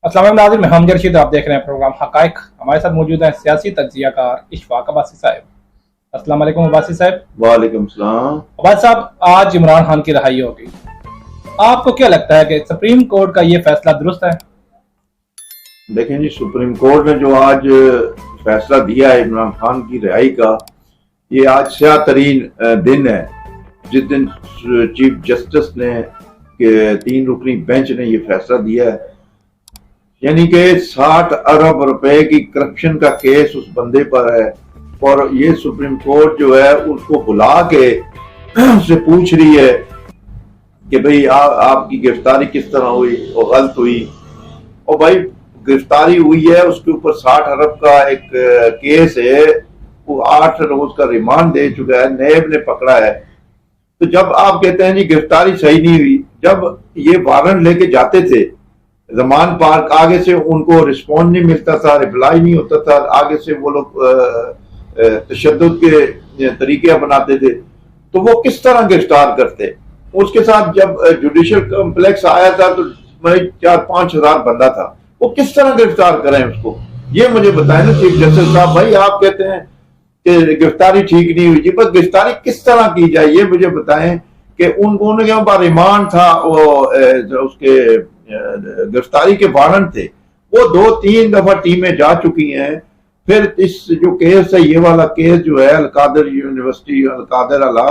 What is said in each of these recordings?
अस्सलाम वालेकुम नाज़रीन, मैं हमजा रशीद, आप देख रहे हैं प्रोग्राम हक़ाइक़। हमारे साथ मौजूद है सियासी तज्ज़ियाकार इशफाक अब्बासी साहब। अस्सलाम वालेकुम अब्बासी साहब। वालेकुम सलाम। अब्बासी साहब, आज इमरान खान की रिहाई होगी, आपको क्या लगता है कि सुप्रीम कोर्ट का ये फैसला दुरुस्त है? देखें जी, सुप्रीम कोर्ट ने जो आज फैसला दिया है इमरान खान की रिहाई का, ये आज स्याह तरीन दिन है जिस दिन चीफ जस्टिस ने के 3 रुकनी बेंच ने ये फैसला दिया है। यानी कि 60 अरब रुपए की करप्शन का केस उस बंदे पर है और ये सुप्रीम कोर्ट जो है उसको बुला के उससे पूछ रही है कि भाई आपकी गिरफ्तारी किस तरह हुई और गलत हुई। और भाई गिरफ्तारी हुई है, उसके ऊपर 60 अरब का एक केस है, वो 8 रोज का रिमांड दे चुका है, नैब ने पकड़ा है। तो जब आप कहते हैं जी गिरफ्तारी सही नहीं हुई, जब ये वारंट लेके जाते थे जमान पार्क, आगे से उनको रिस्पॉन्ड नहीं मिलता था, रिप्लाई नहीं होता था, आगे से वो लोग तशद्दुद के तरीके अपनाते थे, तो वो किस तरह गिरफ्तार करते। उसके साथ जब जुडिशियल कॉम्प्लेक्स आया था तो 4-5 हजार बंदा था, वो किस तरह गिरफ्तार करें उसको, ये मुझे बताएं ना चीफ जस्टिस साहब। भाई आप कहते हैं कि गिरफ्तारी ठीक नहीं हुई जी, बस गिरफ्तारी किस तरह की जाए ये मुझे बताएं कि उनके ऊपर रिमांड था, वो उसके गिरफ्तारी के वारंट थे, वो 2-3 दफा टीमें जा चुकी हैं। फिर इस जो केस है, ये वाला केस जो है अलकादर यूनिवर्सिटी अलकादर अला,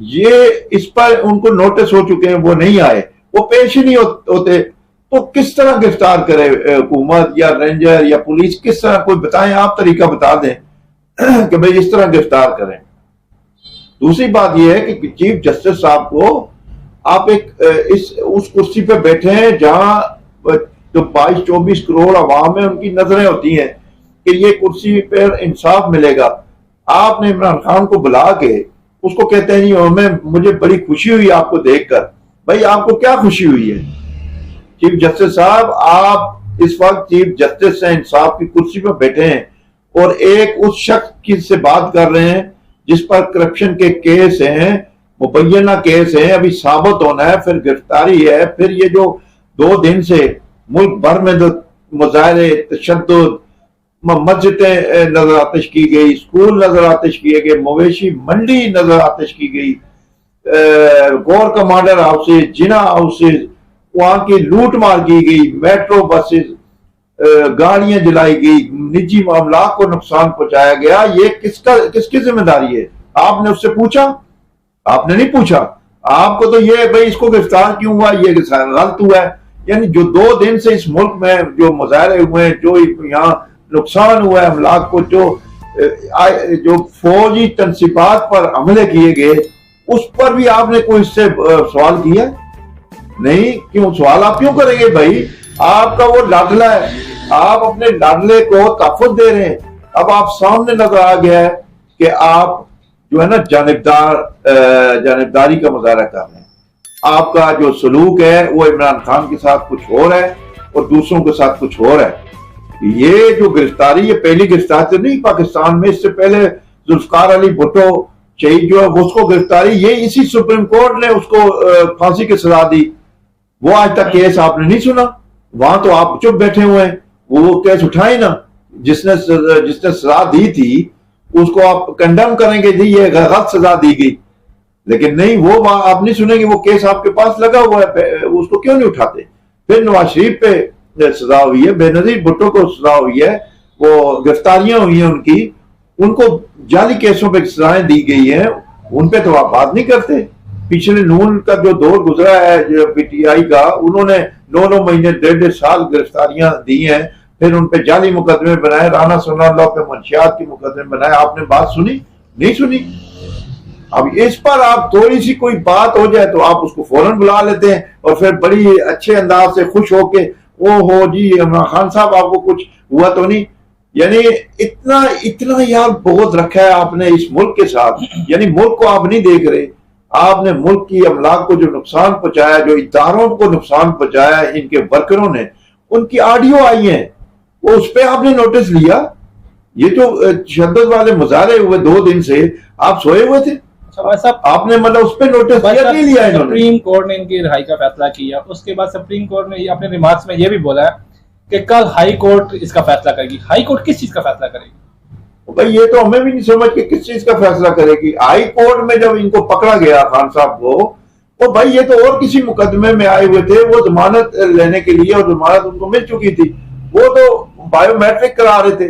ये इस पर उनको नोटिस हो चुके हैं, वो नहीं आए, वो पेश ही नहीं होते, तो किस तरह गिरफ्तार करे हुकूमत या रेंजर या पुलिस, किस तरह, कोई बताएं, आप तरीका बता दें कि भाई इस तरह गिरफ्तार करें। दूसरी बात यह है कि चीफ जस्टिस साहब को आप उस कुर्सी पे बैठे हैं जहां जो 22-24 करोड़ अवाम है उनकी नजरें होती हैं कि ये कुर्सी पर इंसाफ मिलेगा। आपने इमरान खान को बुला के उसको कहते हैं नहीं, मुझे बड़ी खुशी हुई आपको देखकर। भाई आपको क्या खुशी हुई है चीफ जस्टिस साहब? आप इस वक्त चीफ जस्टिस से इंसाफ की कुर्सी पर बैठे हैं और एक उस शख्स की से बात कर रहे हैं जिस पर करप्शन के केस हैं, मुबैना केस है, अभी साबित होना है, फिर गिरफ्तारी है, फिर ये जो 2 दिन से मुल्क भर में जो मुजाहरे, तशद्दुद, मस्जिदें नजर आतिश की गई, स्कूल नजर आतिश किए गए, मवेशी मंडी नजर आतिश की गई, गौर कमांडर हाउसेज, जिना हाउसेज, वहां की लूट मार की गई, मेट्रो बसेज, गाड़ियां जलाई गई, निजी मामला को नुकसान पहुंचाया गया। ये किसकी जिम्मेदारी है? आपने उससे पूछा? आपने नहीं पूछा। आपको तो ये भाई इसको गिरफ्तार क्यों हुआ, ये गलत हुआ है। यानी जो 2 दिन से इस मुल्क में जो मुजाहरे हुए हैं, जो यहाँ नुकसान हुआ है अमलाक को, जो फौजी तनसीबात पर हमले किए गए, उस पर भी आपने कोई इससे सवाल किया नहीं? क्यों सवाल आप क्यों करेंगे भाई? आपका वो लाडला है, आप अपने लाडले को तहफ़्फ़ुज़ दे रहे हैं। अब आप सामने नजर आ गया है कि आप जो है ना जानिबदारी का मुजाहरा कर रहे हैं। आपका जो सलूक है वो इमरान खान के साथ कुछ और है और दूसरों के साथ कुछ और है। ये जो गिरफ्तारी, ये पहली गिरफ्तारी तो नहीं पाकिस्तान में, इससे पहले जुल्फकार अली भुट्टो शहीद जो है उसको गिरफ्तारी, ये इसी सुप्रीम कोर्ट ने उसको फांसी की सजा दी। वो आज तक केस आपने नहीं सुना, वहां तो आप चुप बैठे हुए हैं। वो केस उठाए ना, जिसने सजा दी थी उसको आप कंडेम करेंगे जी, ये गलत सजा दी गई, लेकिन नहीं, वो आप नहीं सुनेंगे। वो केस आपके पास लगा हुआ है, उसको क्यों नहीं उठाते? फिर नवाज शरीफ पे सजा हुई है, बेनजीर भुट्टो को सजा हुई है, वो गिरफ्तारियां हुई हैं उनकी, उनको जाली केसों पे सजाएं दी गई हैं, उन पे तो आप बात नहीं करते। पिछले नून का जो दौर गुजरा है जो पीटीआई का, उन्होंने 9 महीने 1.5 साल गिरफ्तारियां दी हैं, फिर उन पे जाली मुकदमे बनाए, राना सनाउल्लाह पे मंशियात के मुकदमे बनाए। आपने बात सुनी? नहीं सुनी। अब इस पर आप थोड़ी सी कोई बात हो जाए तो आप उसको फौरन बुला लेते हैं और फिर बड़ी अच्छे अंदाज से खुश होके, ओ हो जी इमरान खान साहब आपको कुछ हुआ तो नहीं। यानी इतना यार बहुत रखा है आपने इस मुल्क के साथ, यानी मुल्क को आप नहीं देख रहे। आपने मुल्क की अमलाक को जो नुकसान पहुंचाया, जो इदारों को नुकसान पहुंचाया इनके वर्करों ने, उनकी ऑडियो आई है, वो उस पर आपने नोटिस लिया? ये जो तशद्दुद वाले मुजाहरे हुए 2 दिन से, आप सोए हुए थे? आपने मतलब उस पर नोटिस नहीं लिया? सुप्रीम कोर्ट ने इनकी रिहाई का फैसला किया, उसके बाद सुप्रीम कोर्ट ने अपने रिमार्क्स में ये भी बोला है कि कल हाई कोर्ट इसका फैसला करेगी। हाई कोर्ट किस चीज का फैसला करेगी? भाई ये तो हमें भी नहीं समझ के किस चीज का फैसला करेगी। हाई कोर्ट में जब इनको पकड़ा गया खान साहब को, तो भाई ये तो और किसी मुकदमे में आए हुए थे, वो जमानत लेने के लिए, और जमानत उनको मिल चुकी थी, वो तो बायोमेट्रिक करा रहे थे।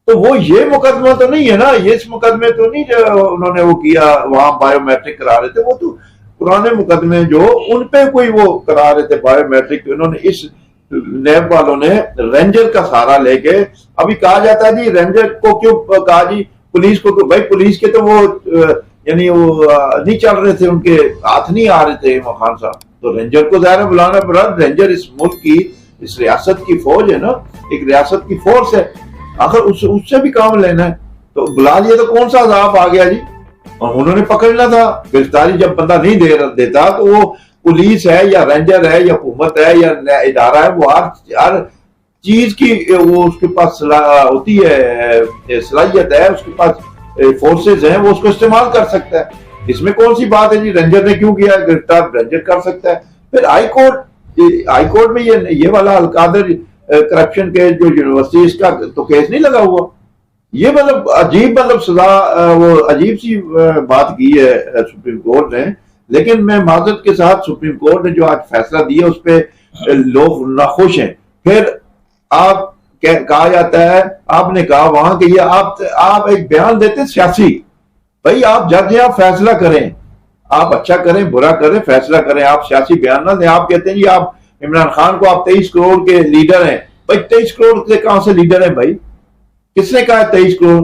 तो वो ये मुकदमा तो नहीं है ना, ये इस मुकदमे तो नहीं जो उन्होंने वो किया वहां बायोमेट्रिक करा रहे थे, वो तो पुराने मुकदमे जो उनपे कोई वो करा रहे थे बायोमेट्रिक। उन्होंने इस नैब वालों ने रेंजर का सहारा लेके, अभी कहा जाता है जी रेंजर को क्यों कहा जी, पुलिस को भाई पुलिस के तो वो यानी वो नहीं चल रहे थे, उनके हाथ नहीं आ रहे थे खान साहब, तो रेंजर को ज़ाहिर बुलाना पड़ा। रेंजर इस मुल्क की, इस रियासत की फौज है ना, एक रियासत की फोर्स है, आखिर उससे भी काम लेना है, तो बुला लिया तो कौन सा अजाब आ गया जी। और उन्होंने पकड़ना था, गिरफ्तारी जब बंदा नहीं देता तो वो पुलिस है या रेंजर है या हुकूमत है या इदारा है, वो हर चीज की वो उसके पास होती है, सलाहियत है, उसके पास फोर्सेज हैं, वो उसको इस्तेमाल कर सकता है। इसमें कौन सी बात है जी, रेंजर ने क्यों किया, गिरफ्तार रेंजर कर सकता है। फिर हाई कोर्ट में ये वाला अलकादर करप्शन के जो यूनिवर्सिटी, इसका तो केस नहीं लगा हुआ। ये मतलब अजीब, मतलब सजा वो अजीब सी बात की है सुप्रीम कोर्ट ने। लेकिन मैं माजरत के साथ सुप्रीम कोर्ट ने जो आज फैसला दिया उस पर लोग नाखुश हैं। फिर आप कहा जाता है, आपने कहा वहां कि ये आप एक बयान देते सियासी, भाई आप जज हैं, आप फैसला करें, आप अच्छा करें बुरा करें फैसला करें, आप सियासी बयान ना दें। आप कहते हैं जी आप इमरान खान को आप 23 करोड़ के लीडर हैं, भाई 23 करोड़ से कहां से लीडर हैं भाई, किसने कहा 23 करोड़,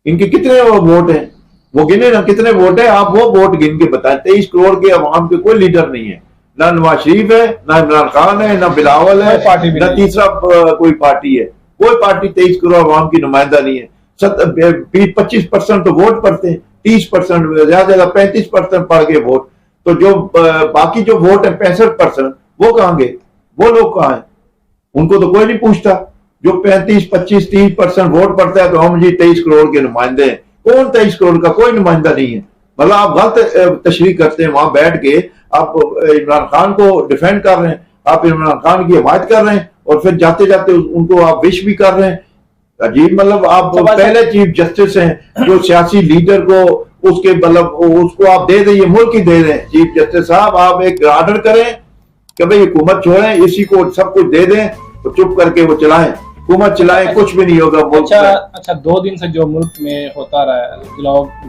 इनके कितने वोट हैं, वो गिने ना कितने वोट है, आप वो वोट गिन के बताएं। 23 करोड़ के अवाम के कोई लीडर नहीं है, ना नवाज शरीफ है, ना इमरान खान है, ना बिलावल है, ना तीसरा कोई पार्टी है, कोई पार्टी 23 करोड़ अवाम की नुमाइंदा नहीं है। 25% तो वोट पड़ते हैं, 30% ज्यादा 35% पड़ गए वोट, तो जो बाकी जो वोट है 65% वो कहां गए, वो लोग कहां हैं, उनको तो कोई नहीं पूछता। जो 35, 25, 30% वोट पड़ता है तो हम जी 23 करोड़ के नुमाइंदे हैं, कौन 23 करोड़ का कोई नुमाइंदा नहीं है। मतलब आप गलत तशरीह करते हैं, वहां बैठ के आप इमरान खान को डिफेंड कर रहे हैं, आप इमरान खान की हिमायत कर रहे हैं, और फिर जाते जाते उनको आप विश भी कर रहे हैं। अजीब, मतलब आप पहले चीफ जस्टिस हैं जो सियासी लीडर को उसके मतलब उसको आप दे दें, ये मुल्क ही दे दें। चीफ जस्टिस साहब आप एक ऑर्डर करें कि भाई हुकूमत छोड़ें, इसी को सब कुछ दे दें, तो चुप करके वो चलाएं, हुकूमत चलाएं, कुछ भी नहीं होगा। अच्छा 2 दिन से जो मुल्क में होता रहा है,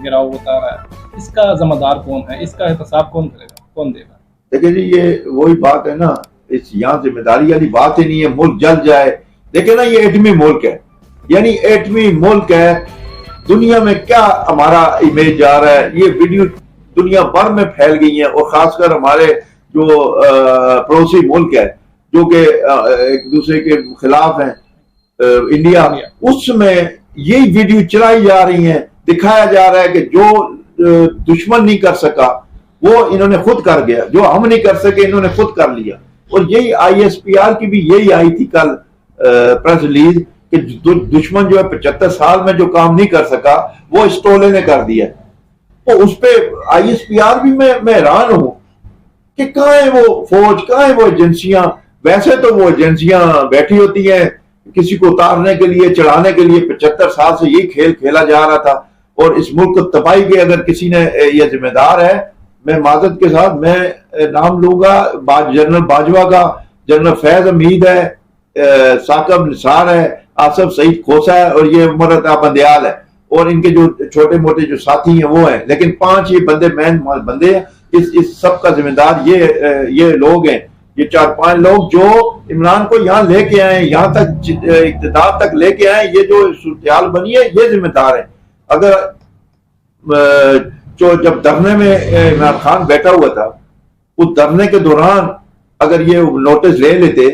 गिराव होता रहा है, इसका जिम्मेदार कौन है, इसका एहतसाब कौन करेगा, कौन देगा? देखिए जी, ये वही बात है ना, इस यहाँ जिम्मेदारी वाली बात ही नहीं है, मुल्क जल जाए। देखिए ना, ये एटमी मुल्क है, यानी एटमी मुल्क है, दुनिया में क्या हमारा इमेज जा रहा है, ये वीडियो दुनिया भर में फैल गई है, और खासकर हमारे जो पड़ोसी मुल्क है जो कि एक दूसरे के खिलाफ हैं, इंडिया, उसमें यही वीडियो चलाई जा रही है, दिखाया जा रहा है कि जो दुश्मन नहीं कर सका वो इन्होंने खुद कर गया, जो हम नहीं कर सके इन्होंने खुद कर लिया। और यही ISPR की भी यही आई थी कल प्रेस रिलीज कि दुश्मन जो है 75 साल में जो काम नहीं कर सका वो स्टोले ने कर दिया। तो उस पर ISPR भी मैं हैरान हूं कि कहां है वो फौज, कहां है वो एजेंसियां। वैसे तो वो एजेंसियां बैठी होती हैं किसी को उतारने के लिए, चढ़ाने के लिए। 75 साल से यही खेल खेला जा रहा था, और इस मुल्क को तबाही के अगर किसी ने ये जिम्मेदार है, मैं माजरत के साथ मैं नाम लूंगा जनरल बाजवा का, जनरल फैज हमीद है, साकब निसार है, आसफ सईद खोसा है, और ये उमर बंदयाल है, और इनके जो छोटे मोटे जो साथी हैं वो हैं। लेकिन 5 ये बंदे मैन बंदे हैं, इस सब का जिम्मेदार ये लोग हैं, ये 4-5 लोग जो इमरान को यहाँ लेके आए, यहाँ तक इक़्तिदार तक लेके आए, ये जो सूरत-ए-हाल बनी है ये जिम्मेदार है। अगर जो जब धरने में इमरान खान बैठा हुआ था, उस धरने के दौरान अगर ये नोटिस ले लेते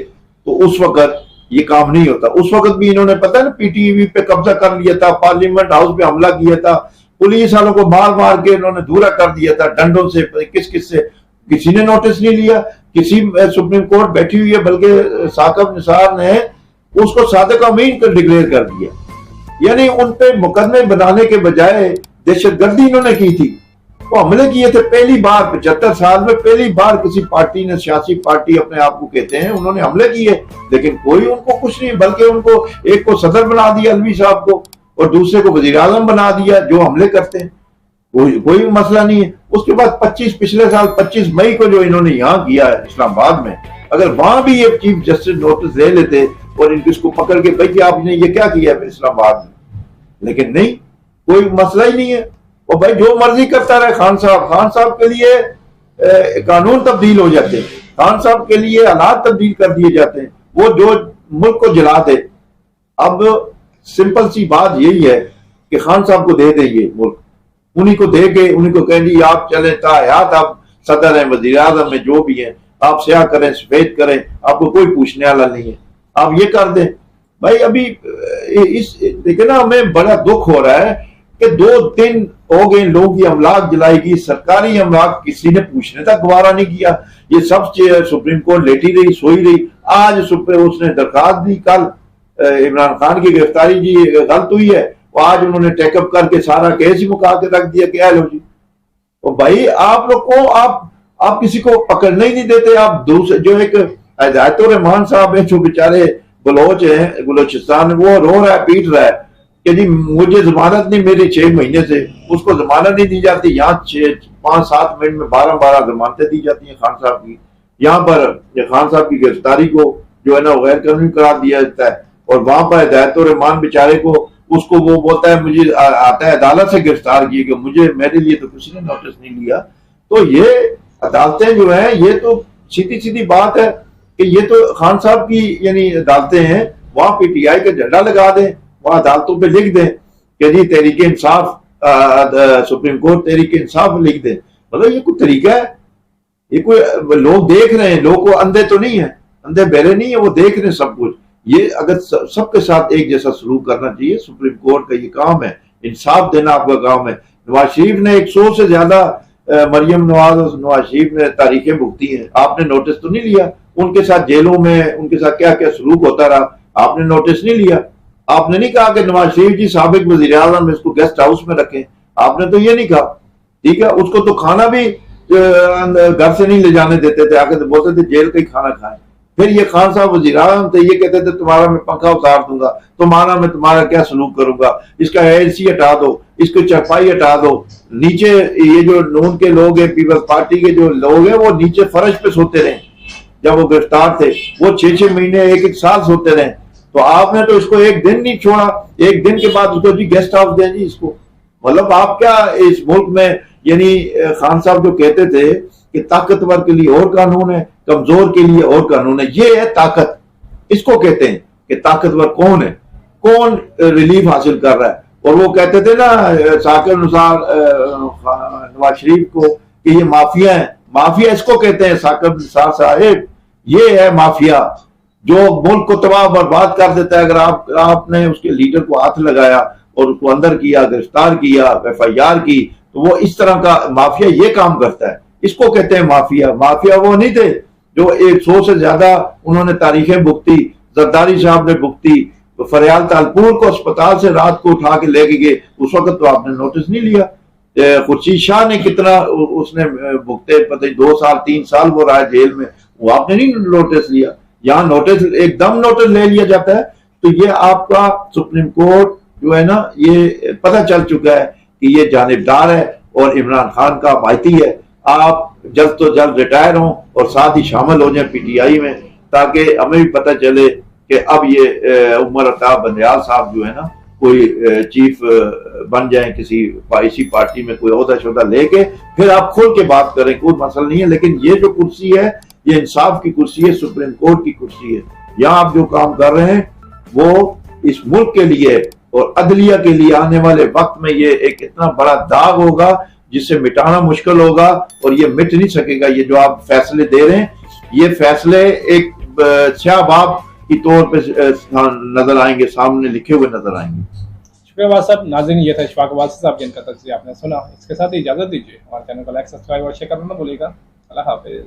तो उस वक्त ये काम नहीं होता। उस वक्त भी इन्होंने पता है ना PTV पे कब्जा कर लिया था, पार्लियामेंट हाउस पे हमला किया था, पुलिस वालों को मार मार के इन्होंने दूरा कर दिया था डंडों से, किस से, किसी ने नोटिस नहीं लिया। किसी सुप्रीम कोर्ट बैठी हुई है, बल्कि साकब निसार ने उसको सादिक अमीन को डिक्लेयर कर दिया। यानी उन पे मुकदमे बनाने के बजाय दहशतगर्दी इन्होंने की थी। तो हमले किए थे पहली बार 75 साल में, पहली बार किसी पार्टी ने, सियासी पार्टी अपने आप को कहते हैं, उन्होंने हमले किए, लेकिन कोई उनको कुछ नहीं, बल्कि उनको एक को सदर बना दिया अलवी साहब को और दूसरे को वजीर आजम बना दिया जो हमले करते हैं। कोई मसला नहीं है। उसके बाद पिछले साल 25 मई को जो इन्होंने यहाँ किया है इस्लामाबाद में, अगर वहां भी ये चीफ जस्टिस नोटिस ले लेते और इसको पकड़ के भाई कि आपने ये क्या किया है इस्लामाबाद में, लेकिन नहीं, कोई मसला ही नहीं है। और भाई जो मर्जी करता रहे खान साहब के लिए कानून तब्दील हो जाते हैं, खान साहब के लिए हालात तब्दील कर दिए जाते हैं, वो जो मुल्क को जला दे। अब सिंपल सी बात यही है कि खान साहब को दे देंगे मुल्क, उन्हीं को दे के उन्हीं को कहेंगे आप चले तायात, आप सदर हैं, वजीर आजम में जो भी हैं, आप स्याह करें, सफेद करें, आपको कोई पूछने वाला नहीं है, आप ये कर दें। भाई अभी इस देखिए ना, हमें बड़ा दुख हो रहा है कि 2 दिन हो गए लोगों की अमलाक जलाएगी, सरकारी अमलाक किसी ने पूछने तक गवारा नहीं किया। ये सब सुप्रीम कोर्ट लेटी रही, सोई रही। आज उसने दरखास्त दी, कल इमरान खान की गिरफ्तारी जी गलत हुई है, आज उन्होंने टेकअप करके सारा केस ही मुका के रख दिया। क्या लो जी, तो भाई आप लोग को आप किसी को पकड़ने ही नहीं देते। आप दूसरे जो एक हिदायतुर रहमान साहब है जो बेचारे बलोच हैं, बलोचिस्तान, वो रो रहा है, पीट रहा है कि जी मुझे जमानत नहीं मेरी 6 महीने से, उसको जमानत नहीं दी जाती। यहाँ 5-7 मिनट में 12 जमानतें दी जाती हैं खान साहब की। यहाँ पर खान साहब की गिरफ्तारी को जो है ना गैर कानूनी करार दिया जाता है, और वहां पर हिदायतुर रहमान बेचारे को, उसको वो बोलता है मुझे आता है अदालत से गिरफ्तार किए, मुझे मेरे लिए तो किसी ने नोटिस नहीं लिया। तो ये अदालतें जो है, ये तो सीधी बात है कि ये तो खान साहब की यानी अदालतें हैं, वहां पीटीआई का झंडा लगा दें, वहां अदालतों पे लिख दें कि जी तहरीक इंसाफ, सुप्रीम कोर्ट तहरीक इंसाफ लिख दें। मतलब ये कोई तरीका है? ये कोई लोग देख रहे हैं, लोग को अंधे तो नहीं है, अंधे बहरे नहीं है, वो देख रहे हैं सब कुछ। ये अगर सबके साथ एक जैसा सलूक करना चाहिए, सुप्रीम कोर्ट का ये काम है, इंसाफ देना आपका काम है। नवाज शरीफ ने 100 से ज्यादा, मरियम नवाज शरीफ ने तारीखें भुगती हैं, आपने नोटिस तो नहीं लिया। उनके साथ जेलों में उनके साथ क्या क्या सलूक होता रहा, आपने नोटिस नहीं लिया। आपने नहीं कहा कि नवाज शरीफ जी साबिक वजीर आजम, इसको गेस्ट हाउस में रखें, आपने तो ये नहीं कहा। ठीक है, उसको तो खाना भी घर से नहीं ले जाने देते थे, आके तो बोलते थे जेल का ही खाना खाएं। फिर ये खान साहब वजीर आजम थे, ये कहते थे तुम्हारा मैं पंखा उतार दूंगा, मैं तुम्हारा क्या सलूक करूंगा, इसका एसी हटा दो, इसको चरपाई हटा दो। नीचे ये जो नून के लोग हैं, पीपल्स पार्टी के जो लोग हैं, वो नीचे फर्श पे सोते रहे जब वो गिरफ्तार थे, वो 6-6 महीने 1-1 साल सोते रहे। तो आपने तो इसको एक दिन नहीं छोड़ा, एक दिन के बाद उसको जी गेस्ट हाउस दें जी इसको। मतलब आप क्या इस मुल्क में, यानी खान साहब जो कहते थे कि ताकतवर के लिए और कानून है, कमजोर के लिए और कानून है, ये है ताकत। इसको कहते हैं कि ताकतवर कौन है, कौन रिलीफ हासिल कर रहा है। और वो कहते थे ना साकिब निसार नवाज शरीफ को कि ये माफिया है, माफिया इसको कहते हैं साकिब निसार साहिब, ये है माफिया जो मुल्क को तबाह बर्बाद कर देता है। अगर आपने उसके लीडर को हाथ लगाया और उसको अंदर किया, गिरफ्तार किया, FIR की, तो वो इस तरह का माफिया ये काम करता है, इसको कहते हैं माफिया। माफिया वो नहीं थे जो 100 से ज्यादा उन्होंने तारीखें भुगती, जरदारी साहब ने भुगती, तो फरियाल तालपुर को अस्पताल से रात को उठा के लेके गए, उस वक्त तो आपने नोटिस नहीं लिया। खुर्शीद शाह ने कितना उसने भुगते, पता नहीं 2 साल 3 साल वो रहा जेल में, वो आपने नहीं नोटिस लिया। यहाँ नोटिस एकदम नोटिस ले लिया जाता है। तो ये आपका सुप्रीम कोर्ट जो है ना, ये पता चल चुका है कि ये जानिबदार है और इमरान खान का माइती है। आप जल्द तो जल्द रिटायर हों और साथ ही शामिल हो जाए PTI में, ताकि हमें भी पता चले कि अब ये उमर अताब बंदयाल साहब जो है ना, कोई चीफ बन जाए किसी इसी पार्टी में, कोई ओहदा शोहदा लेके फिर आप खुल के बात करें, कोई मसला नहीं है। लेकिन ये जो कुर्सी है, ये इंसाफ की कुर्सी है, सुप्रीम कोर्ट की कुर्सी है। यहाँ आप जो काम कर रहे हैं वो इस मुल्क के लिए और अदलिया के लिए आने वाले वक्त में ये एक इतना बड़ा दाग होगा जिसे मिटाना मुश्किल होगा, और ये मिट नहीं सकेगा। ये जो आप फैसले दे रहे हैं, ये फैसले एक स्याहबाब की तौर पे नजर आएंगे, सामने लिखे हुए नजर आएंगे। शुक्रिया साहब। नाज़रीन, ये था इशफाक अब्बासी साहब जिनका तज्ज़िया आपने सुना। इसके साथ ही इजाजत दीजिए और चैनल को लाइक, सब्सक्राइब और शेयर करना न भूलिएगा। अल्लाह हाफिज।